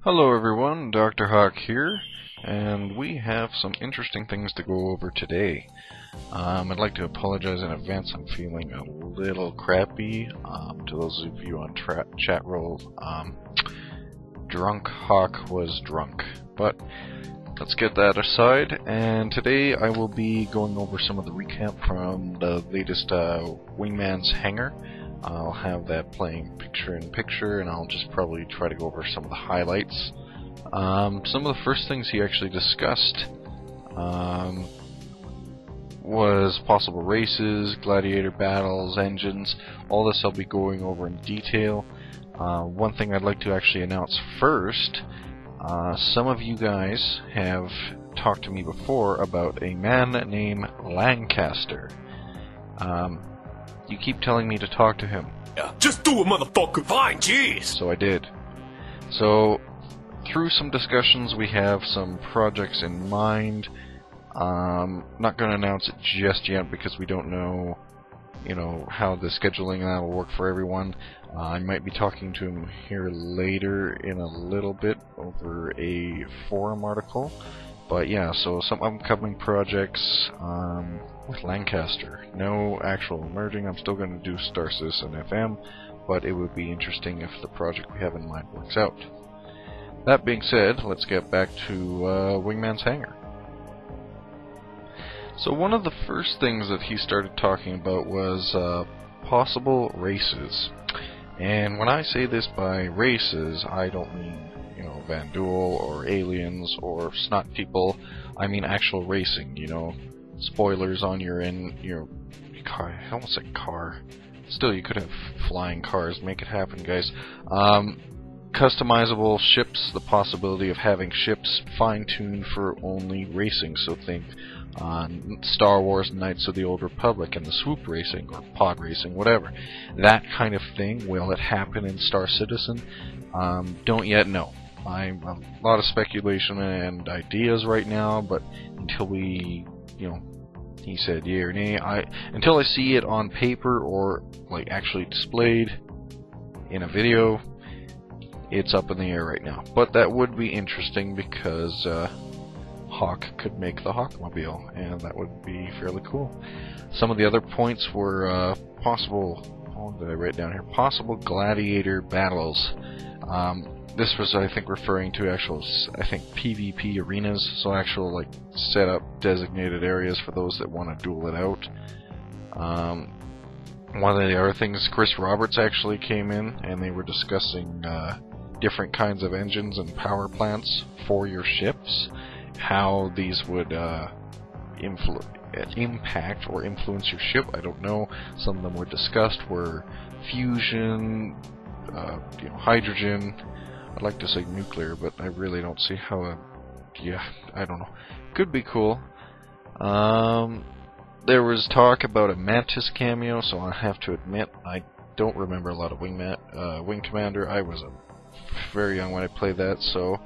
Hello everyone, Dr. Hawk here, and we have some interesting things to go over today. I'd like to apologize in advance. I'm feeling a little crappy. To those of you on chat roll, Drunk Hawk was drunk. But let's get that aside, and today I will be going over some of the recap from the latest Wingmans Hanger. I'll have that playing picture-in-picture, and I'll just probably try to go over some of the highlights. Some of the first things he actually discussed was possible races, gladiator battles, engines. All this I'll be going over in detail. One thing I'd like to actually announce first, some of you guys have talked to me before about a man named Lancaster. You keep telling me to talk to him. Yeah, just do it, motherfucker! Fine, jeez! So I did. So, through some discussions, we have some projects in mind. Not going to announce it just yet because we don't know, how the scheduling and that will work for everyone. I might be talking to him here later in a little bit over a forum article. But yeah, so some upcoming projects with Lancaster. No actual merging. I'm still going to do Star Citizen FM, but it would be interesting if the project we have in mind works out. That being said, let's get back to Wingmans Hanger. So one of the first things that he started talking about was possible races. And when I say this by races, I don't mean Van Duel or aliens or snot people. I mean actual racing, spoilers on your car. I almost said car. Still, you could have flying cars. Make it happen, guys. Customizable ships, the possibility of having ships fine-tuned for only racing. So think Star Wars Knights of the Old Republic and the swoop racing or pod racing, whatever. That kind of thing. Will it happen in Star Citizen? Don't yet know. I'm a lot of speculation and ideas right now, but until we, he said yay or nay, until I see it on paper or like actually displayed in a video, it's up in the air right now. But that would be interesting because Hawk could make the Hawkmobile, and that would be fairly cool. Some of the other points were possible. What did I write down here? Possible gladiator battles. This was, I think, referring to actual, PvP arenas, so actual, set up designated areas for those that want to duel it out. One of the other things, Chris Roberts actually came in, and they were discussing different kinds of engines and power plants for your ships, how these would impact or influence your ship. I don't know. Some of them were discussed were fusion, hydrogen. I'd like to say nuclear, but I really don't see how I don't know. Could be cool. There was talk about a Mantis cameo, so I have to admit I don't remember a lot of Wing Commander. I was very young when I played that, so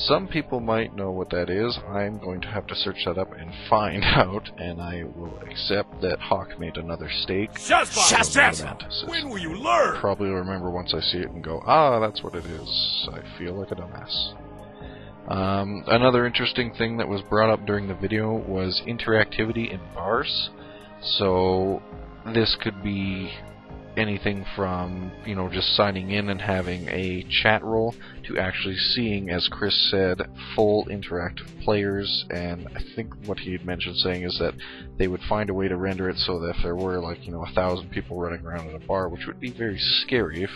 some people might know what that is. I'm going to have to search that up and find out, and I will accept that Hawk made another stake. When will you learn? Probably remember once I see it and go, that's what it is. I feel like a dumbass. Another interesting thing that was brought up during the video was interactivity in bars. So this could be anything from, just signing in and having a chat role to actually seeing, as Chris said, full interactive players. And I think what he had mentioned saying is that they would find a way to render it so that if there were 1,000 people running around in a bar, which would be very scary if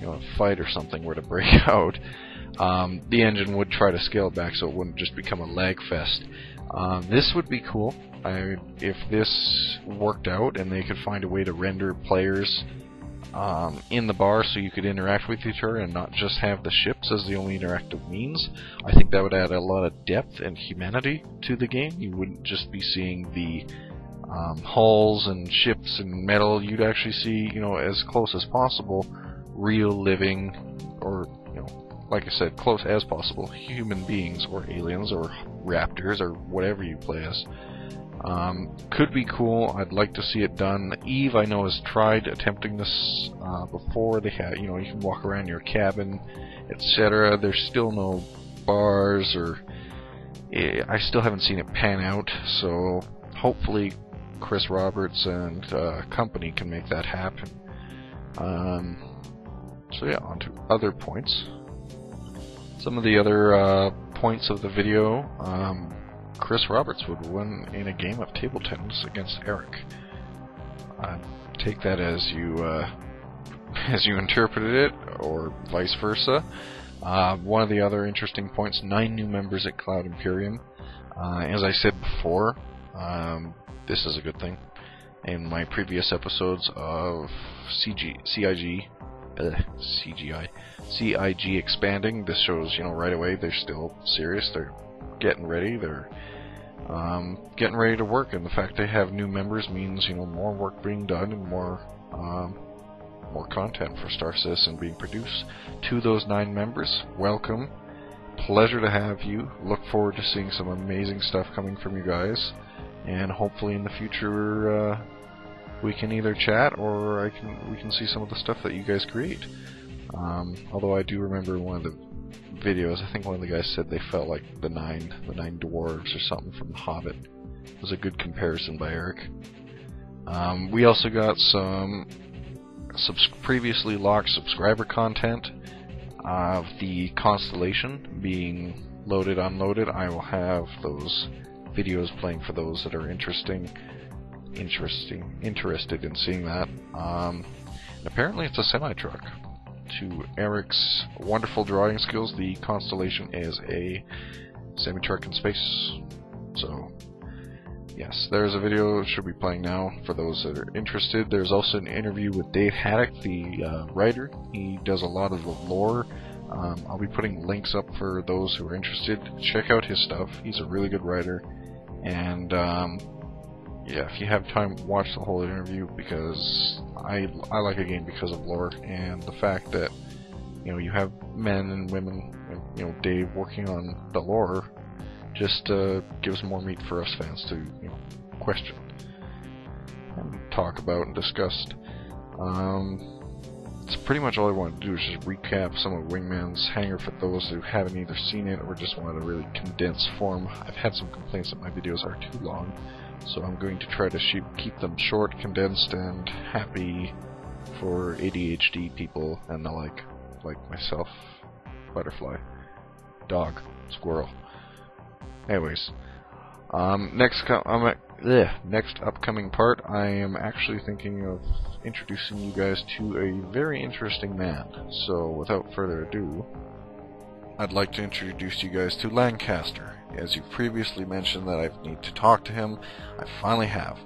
a fight or something were to break out, the engine would try to scale it back so it wouldn't just become a lag fest. This would be cool. If this worked out and they could find a way to render players in the bar so you could interact with each other and not just have the ships as the only interactive means, I think that would add a lot of depth and humanity to the game. You wouldn't just be seeing the hulls and ships and metal. You'd actually see, as close as possible, real living, or like I said, close as possible, human beings or aliens or raptors or whatever you play as. Could be cool. I'd like to see it done. Eve, I know, has tried attempting this before. They had, you can walk around your cabin etc. There's still no bars, or I still haven't seen it pan out, so hopefully Chris Roberts and company can make that happen. So yeah, on to other points. Some of the other points of the video, Chris Roberts would win in a game of table tennis against Eric. Take that as you interpreted it, or vice versa. One of the other interesting points, 9 new members at Cloud Imperium. As I said before, this is a good thing. In my previous episodes of CIG expanding, this shows, right away they're still serious. They're getting ready. They're getting ready to work, and the fact they have new members means more work being done and more content for Star Citizen being produced. To those 9 members, welcome. Pleasure to have you. Look forward to seeing some amazing stuff coming from you guys, and hopefully in the future we can either chat or we can see some of the stuff that you guys create. Although I do remember one of the videos, I think one of the guys said they felt like the nine dwarves or something from The Hobbit. It was a good comparison by Eric. We also got some previously locked subscriber content of the Constellation being loaded, unloaded. I will have those videos playing for those that are interested in seeing that. And apparently it's a semi-truck. To Eric's wonderful drawing skills, the Constellation is a semi-truck in space. So yes, there's a video that should be playing now for those that are interested. There's also an interview with Dave Haddock, the writer. He does a lot of the lore. I'll be putting links up for those who are interested. Check out his stuff. He's a really good writer. And yeah, if you have time, watch the whole interview, because I like a game because of lore, and the fact that you have men and women, Dave working on the lore, just gives more meat for us fans to question and talk about and discuss. That's pretty much all I want to do, is just recap some of Wingmans Hanger for those who haven't either seen it or just want a really condensed form. I've had some complaints that my videos are too long, so I'm going to try to keep them short, condensed, and happy for ADHD people and the like myself. Butterfly. Dog. Squirrel. Anyways, next upcoming part, I am actually thinking of introducing you guys to a very interesting man. So, without further ado, I'd like to introduce you guys to Lancaster. As you previously mentioned that I need to talk to him, I finally have.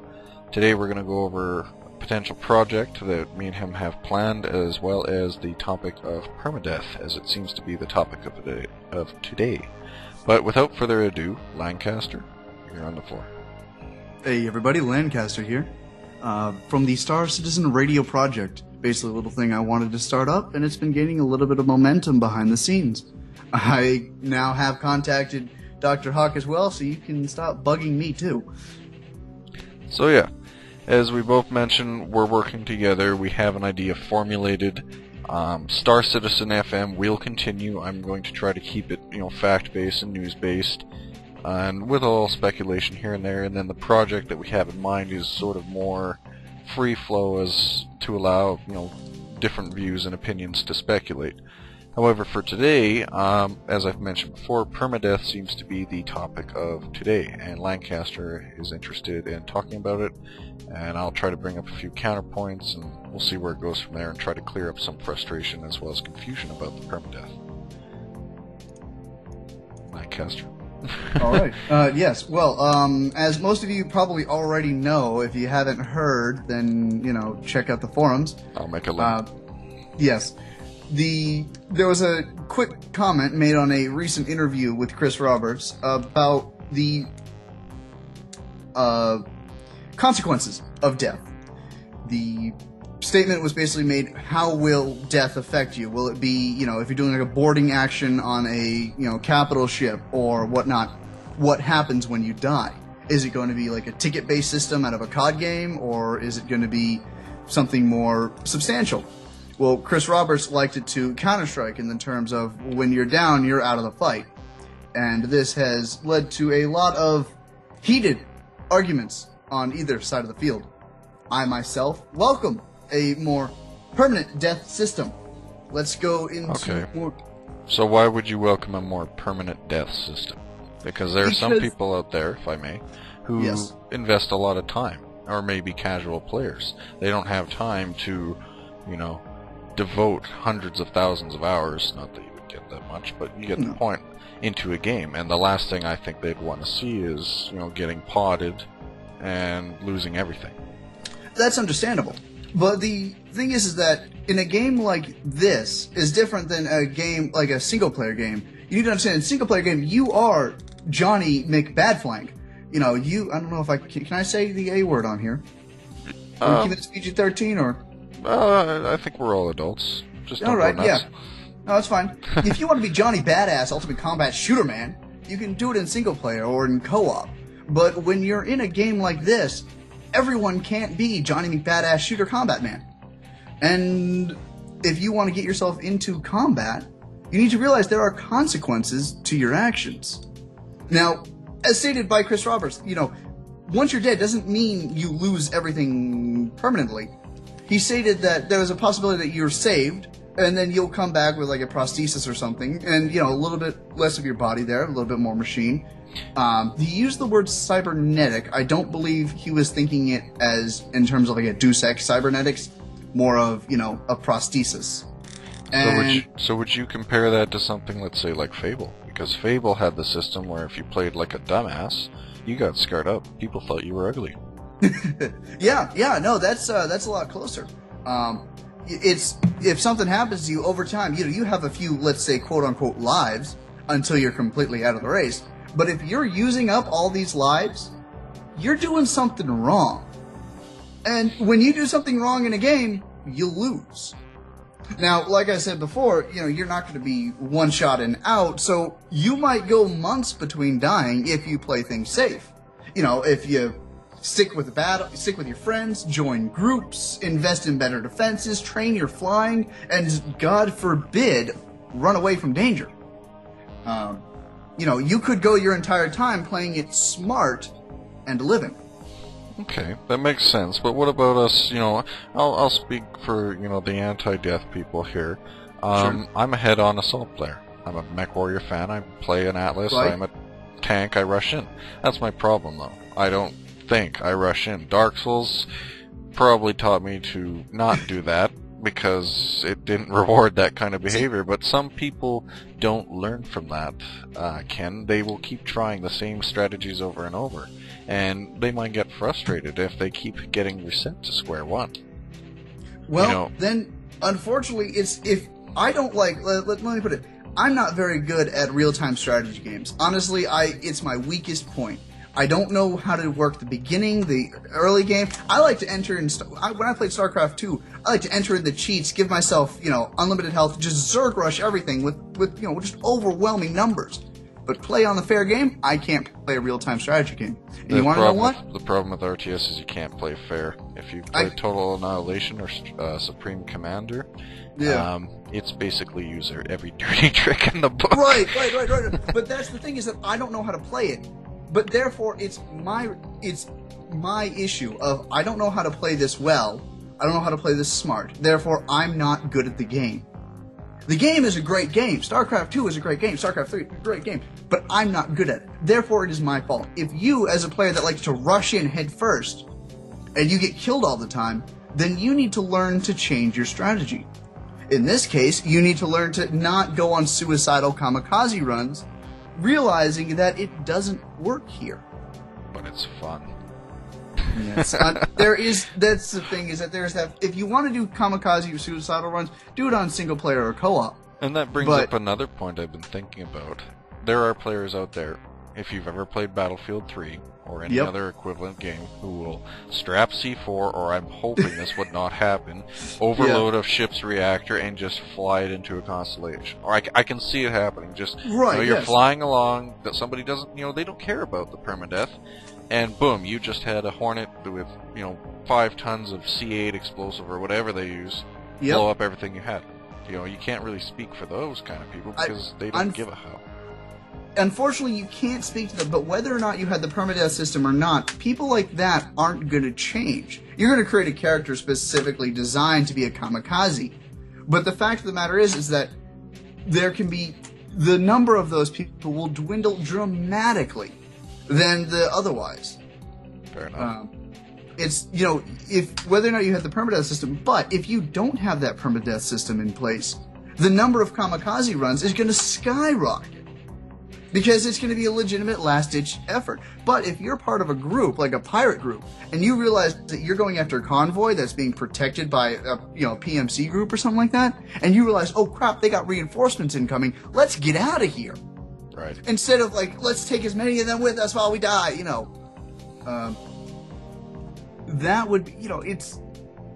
Today we're going to go over a potential project that me and him have planned, as well as the topic of permadeath, as it seems to be the topic of today. But without further ado, Lancaster, you're on the floor. Hey everybody, Lancaster here. From the Star Citizen radio project. Basically a little thing I wanted to start up, and it's been gaining a little bit of momentum behind the scenes. I now have contacted Dr. Hawk as well, so you can stop bugging me too. So yeah, as we both mentioned, we're working together. We have an idea formulated. Star Citizen FM will continue. I'm going to try to keep it, fact-based and news-based, and with all speculation here and there. And then the project that we have in mind is sort of more free flow, as to allow, different views and opinions to speculate. However, for today, as I've mentioned before, permadeath seems to be the topic of today, and Lancaster is interested in talking about it, and I'll try to bring up a few counterpoints, and we'll see where it goes from there, and try to clear up some frustration as well as confusion about the permadeath. Lancaster. Alright. Yes, well, as most of you probably already know, if you haven't heard, then, check out the forums. I'll make a link. Yes. There was a quick comment made on a recent interview with Chris Roberts about the consequences of death. The statement was basically made, how will death affect you? Will it be, if you're doing like a boarding action on a, capital ship or whatnot, what happens when you die? Is it going to be like a ticket-based system out of a COD game, or is it going to be something more substantial? Well, Chris Roberts liked it to Counter-Strike in the terms of when you're down, you're out of the fight. And this has led to a lot of heated arguments on either side of the field. I myself welcome a more permanent death system. Let's go into more... So why would you welcome a more permanent death system? Because there are some people out there, if I may, who invest a lot of time, or maybe casual players. They don't have time to, devote hundreds of thousands of hours, not that you would get that much, but you get the point, into a game. And the last thing I think they'd want to see is, getting potted and losing everything. That's understandable. But the thing is that in a game like this is different than a game like a single-player game. You need to understand, in a single-player game, you are Johnny McBadflank. I don't know if I can I say the A word on here? Keep it PG-13 or? I think we're all adults. Just don't go nuts. Yeah. No, that's fine. If you want to be Johnny Badass, Ultimate Combat Shooter Man, you can do it in single-player or in co-op. But when you're in a game like this, everyone can't be Johnny McBadass Shooter Combat Man. And if you want to get yourself into combat, you need to realize there are consequences to your actions. Now, as stated by Chris Roberts, once you're dead doesn't mean you lose everything permanently. He stated that there is a possibility that you're saved, and then you'll come back with like a prosthesis or something, and a little bit less of your body there, a little bit more machine. He used the word cybernetic. I don't believe he was thinking it as in terms of like a Deus Ex cybernetics, more of a prosthesis. So would you compare that to something, let's say, like Fable? Because Fable had the system where if you played like a dumbass, you got scarred up. People thought you were ugly. No, that's a lot closer. It's if something happens to you over time, you have a few, let's say, quote unquote lives until you're completely out of the race. But if you're using up all these lives, you're doing something wrong. And when you do something wrong in a game, you lose. Now, like I said before, you're not going to be one shot and out, so you might go months between dying if you play things safe. If you stick with the battle, stick with your friends, join groups, invest in better defenses, train your flying, and God forbid, run away from danger. You could go your entire time playing it smart and living. Okay, that makes sense. But what about us? I'll speak for the anti-death people here. Sure. I'm a head-on assault player. I'm a Mech Warrior fan. I play an Atlas. Right. I'm a tank. I rush in. That's my problem, though. I don't think I rush in. Dark Souls probably taught me to not do that because it didn't reward that kind of behavior. But some people don't learn from that, Ken. They will keep trying the same strategies over and over. And they might get frustrated if they keep getting reset to square one. Well, then, unfortunately, if I don't like... Let me put it. I'm not very good at real-time strategy games. Honestly, it's my weakest point. I don't know how to work the beginning, the early game. I like to enter in... When I played StarCraft 2, I like to enter in the cheats, give myself, unlimited health, just Zerg rush everything with just overwhelming numbers. But play on the fair game, I can't play a real-time strategy game. And you want to know what? The problem with RTS is you can't play fair. If you play Total Annihilation or Supreme Commander, it's basically use every dirty trick in the book. Right. But that's the thing, is that I don't know how to play it. But therefore, it's my issue of I don't know how to play this well. I don't know how to play this smart. Therefore, I'm not good at the game. The game is a great game. StarCraft 2 is a great game. StarCraft 3 is a great game. But I'm not good at it. Therefore, it is my fault. If you, as a player that likes to rush in head first, and you get killed all the time, then you need to learn to change your strategy. In this case, you need to learn to not go on suicidal kamikaze runs, realizing that it doesn't work here. But it's fun. Yes, that's the thing, is that there's that, if you want to do kamikaze or suicidal runs, do it on single player or co-op. And that brings up another point I've been thinking about. There are players out there, if you've ever played Battlefield 3 or any other equivalent game, who will strap C4, or I'm hoping this would not happen, overload a ship's reactor and just fly it into a constellation. Or I can see it happening. Just you're flying along, that somebody doesn't, they don't care about the permadeath. And boom, you just had a Hornet with, 5 tons of C8 explosive or whatever they use, blow up everything you had. You know, you can't really speak for those kind of people because they don't give a how. Unfortunately, you can't speak to them, but whether or not you had the permadeath system or not, people like that aren't going to change. You're going to create a character specifically designed to be a kamikaze. But the fact of the matter is that there can be... the number of those people will dwindle dramatically than the otherwise. Fair enough. It's, you know, if whether or not you have the permadeath system, but if you don't have that permadeath system in place, the number of kamikaze runs is going to skyrocket. Because it's going to be a legitimate last-ditch effort. But if you're part of a group, like a pirate group, and you realize that you're going after a convoy that's being protected by a PMC group or something like that, and you realize, oh crap, they got reinforcements incoming, let's get out of here. Right. Instead of like, let's take as many of them with us while we die, you know. That would be, you know,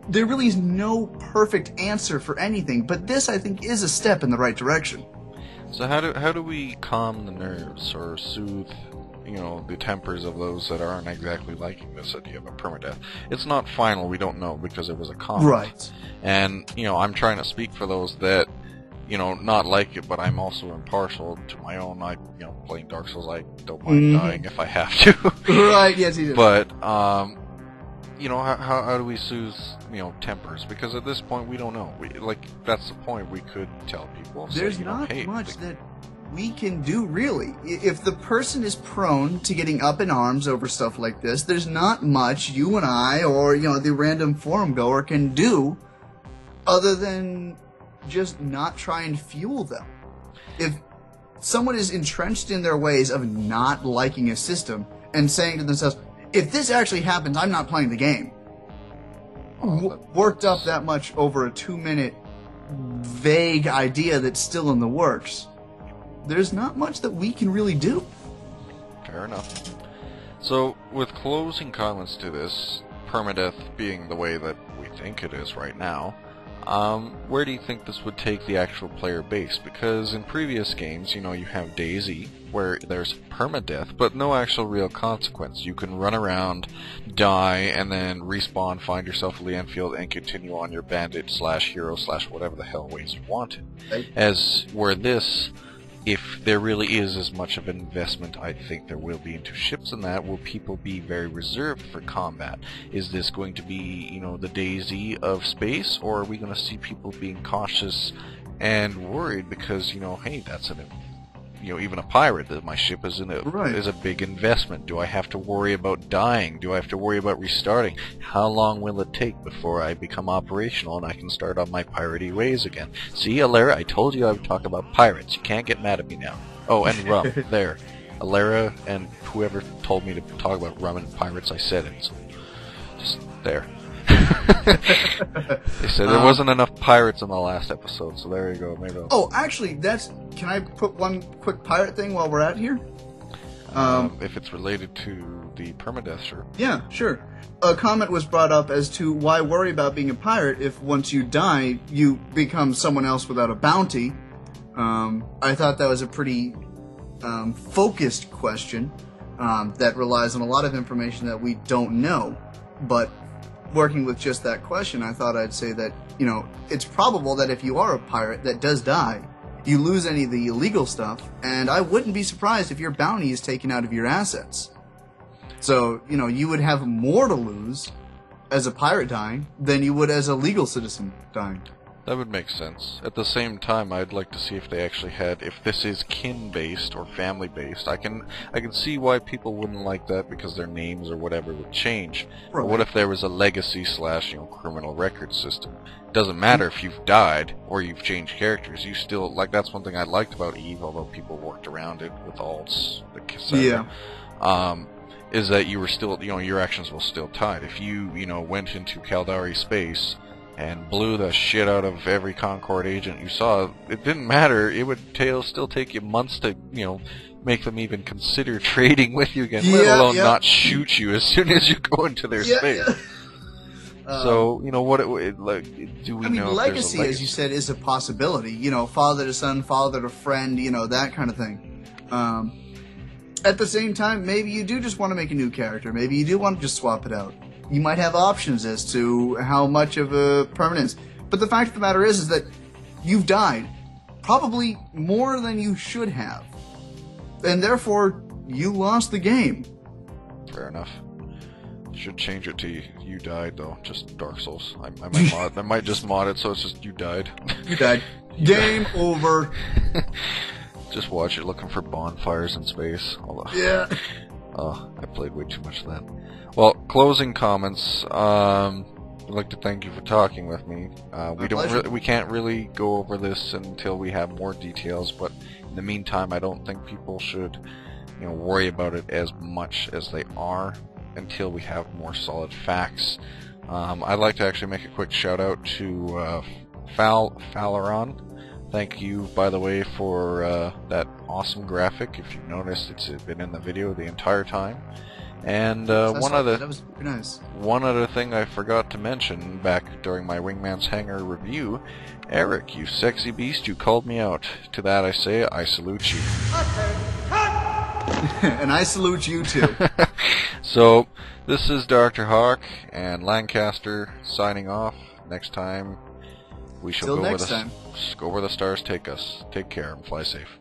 there really is no perfect answer for anything, but this, I think, is a step in the right direction. So how do we calm the nerves or soothe, you know, the tempers of those that aren't exactly liking this idea of a permadeath? It's not final, we don't know, because it was a comment. Right. And, you know, I'm trying to speak for those that, you know, not like it, but I'm also impartial to my own. Playing Dark Souls, I don't mind dying if I have to. Right, yes, you do. But, you know, how do we soothe, you know, tempers? Because at this point, we don't know. That's the point. We could tell people. There's not much that we can do, really. If the person is prone to getting up in arms over stuff like this, there's not much you and I, or, you know, the random forum goer can do other than just not try and fuel them. If someone is entrenched in their ways of not liking a system and saying to themselves, if this actually happens, I'm not playing the game. Worked up that much over a 2-minute vague idea that's still in the works. There's not much that we can really do. Fair enough. So, with closing comments to this, permadeath being the way that we think it is right now, where do you think this would take the actual player base? Because in previous games, you know, you have DayZ, where there's permadeath, but no actual real consequence. You can run around, die, and then respawn, find yourself a Lee Enfield, and continue on your bandit/hero/whatever the hell ways you want it. Right. As where this, if there really is as much of an investment I think there will be into ships and that, will people be very reserved for combat? Is this going to be, you know, the DayZ of space, or are we going to see people being cautious and worried because, you know, hey, that's even a pirate, that my ship is is a big investment. Do I have to worry about dying? Do I have to worry about restarting? How long will it take before I become operational and I can start on my piratey ways again? See, Alara, I told you I would talk about pirates. You can't get mad at me now. Oh, and rum. There. Alara and whoever told me to talk about rum and pirates, I said it. So just there. They said there wasn't enough pirates in the last episode, so there you go. Maybe actually, can I put one quick pirate thing while we're at here? If it's related to the permadeath, sure. Yeah, sure. A comment was brought up as to why worry about being a pirate if once you die, you become someone else without a bounty. I thought that was a pretty focused question that relies on a lot of information that we don't know. But working with just that question, I thought I'd say that, you know, it's probable that if you are a pirate that does die, you lose any of the illegal stuff, and I wouldn't be surprised if your bounty is taken out of your assets. So, you know, you would have more to lose as a pirate dying than you would as a legal citizen dying. That would make sense. At the same time, I'd like to see if they actually had, if this is kin-based or family-based. I can see why people wouldn't like that because their names or whatever would change. Right. But what if there was a legacy / criminal record system? It doesn't matter if you've died or you've changed characters. You still, that's one thing I liked about Eve, although people worked around it with alts, the cassette. Yeah. Is that you were still, your actions were still tied. If you, went into Caldari space and blew the shit out of every Concord agent you saw, it didn't matter. It would still take you months to, make them even consider trading with you again, let alone not shoot you as soon as you go into their space. Yeah. So, what do we know? Legacy, as you said, is a possibility. Father to son, father to friend, that kind of thing. At the same time, maybe you do just want to make a new character. Maybe you do want to just swap it out. You might have options as to how much of a permanence. But the fact of the matter is that you've died. Probably more than you should have. And therefore, you lost the game. Fair enough. Should change it to you died, though. Just Dark Souls. I might just mod it so it's just you died. You died. Game over. Just watch it looking for bonfires in space. Yeah. Oh, I played way too much of that. Well, closing comments. I'd like to thank you for talking with me. We can't really go over this until we have more details, but in the meantime, I don't think people should, worry about it as much as they are until we have more solid facts. I'd like to actually make a quick shout out to Faleron. Thank you, by the way, for that awesome graphic. If you've noticed, it's been in the video the entire time. And that was pretty nice. One other thing I forgot to mention back during my Wingmans Hanger review, Eric, you sexy beast, you called me out. To that I say, I salute you. And I salute you too. So, this is Dr. Hawk and Lancaster signing off. Next time, we shall go where the stars take us. Take care and fly safe.